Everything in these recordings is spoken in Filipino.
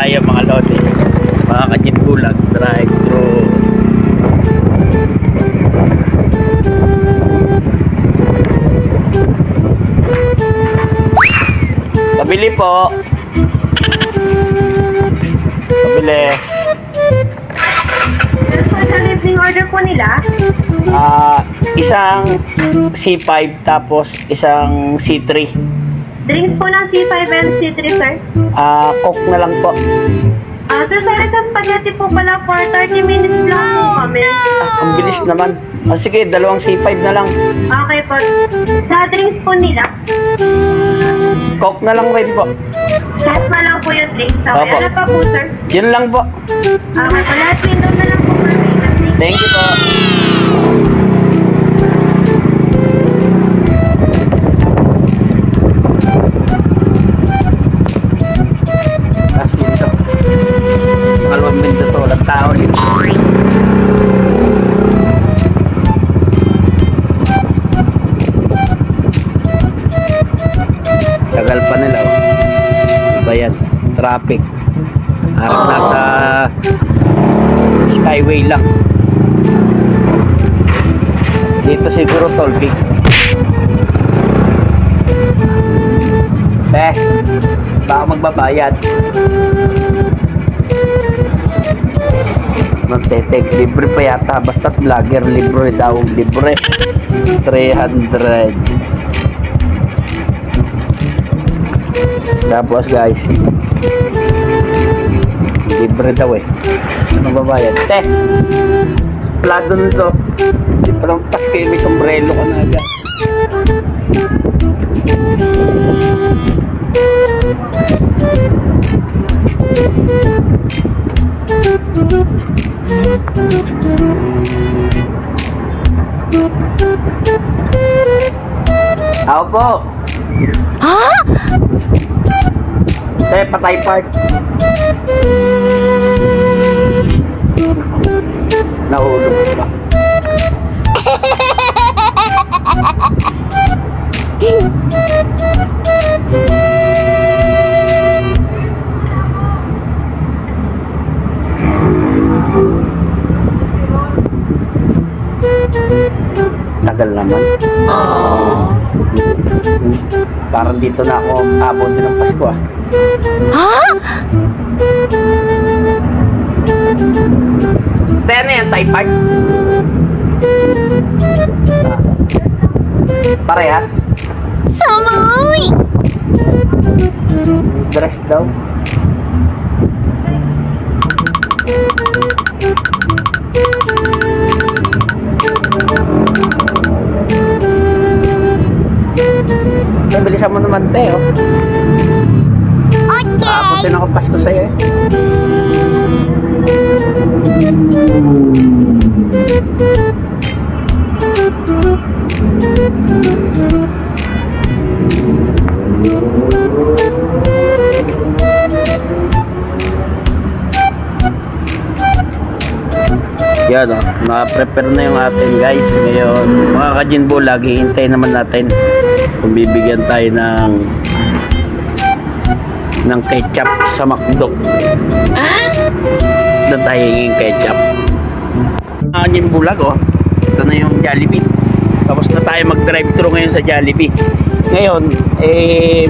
tayo mga lodi, mga kajinbulag, drive-thru. Pabili po. Pabili. Sa libreng order po nila? Isang C5 tapos isang C3. Drinks po ng C5 and C3, sir? Coke na lang po. Sir, sorry sa spaghetti po pala for 30 minutes lang po kami. Ang bilis naman. Sige, dalawang C5 na lang. Okay po. Sa drinks po nila? Coke na lang rin po. Lahat na lang po yung drinks. Okay, Opo. ano pa po, sir? Yun lang po. Okay po, lahat window na lang po for me. Thank you po. Last window. Makalawang window to. Walang tao dito. Tagal pa nila. Ano ba yan? Traffic. Nasa skyway lang. Dito siguro toll big. Baka magbabayad. Magte-take libre pa yata. Basta't vlogger libre daw. Libre 300. Tapos guys, libre daw eh. Magbabayad. Plado nito. Parang paski, may sombrero ka na agad. Ako po. Patay part. Nahulog ba? Tagal naman. Parang dito na ako abuti ng Pasko ah. Tayo na yan, Thai part. Parehas. Samoy! Dress daw. Bilisan mo naman, Teo. Okay! Abutin ako Pasko sa'yo eh. Yan o, na-prepare na yung atin guys. Ngayon, mga kajinbulag, hihintay naman natin kung bibigyan tayo ng ketchup sa McDo. Doon tayo hingin ketchup. Mga kajinbulag o, ito na yung Jollibee. Tapos na tayo mag-drive-thru ngayon sa Jollibee. Ngayon,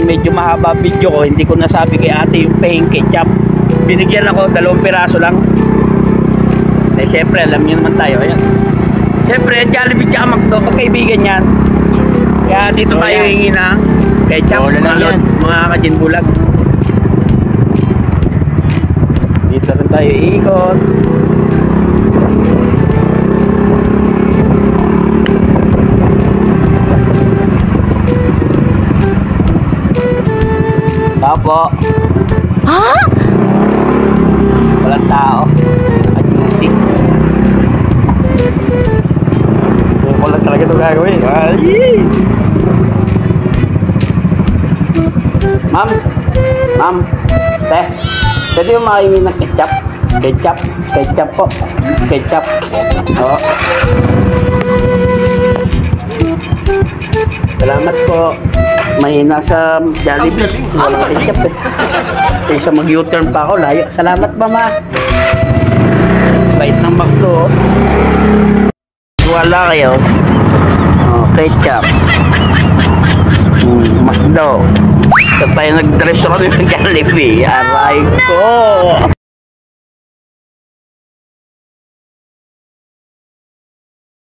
medyo mahaba video ko. Hindi ko nasabi kay ate yung pahing ketchup. Binigyan ako, 2 piraso lang. Siyempre, alam niyo naman tayo. Ayan. Siyempre, Jollibee tsaka McDo, pagkaibigan yan. Kaya dito tayo hingi ng ketchup, mga kajinbulag. Dito rin tayo iikot. Tapo. Walang tao. Naka-duty. Wala talaga ito gagawin. Ma'am, pwede yung makahingi ng ketchup? Ketchup po. Ketchup. Oo. Salamat po. mahina sa Jollibee. Walang ketchup eh. Kaysa mag-U-turn pa ako, layo. Salamat, mama. Bait ng McDo. Wala kayo. Oh, ketchup. McDo. Sa tayo nag-restaurant ng Jollibee. Aray ko.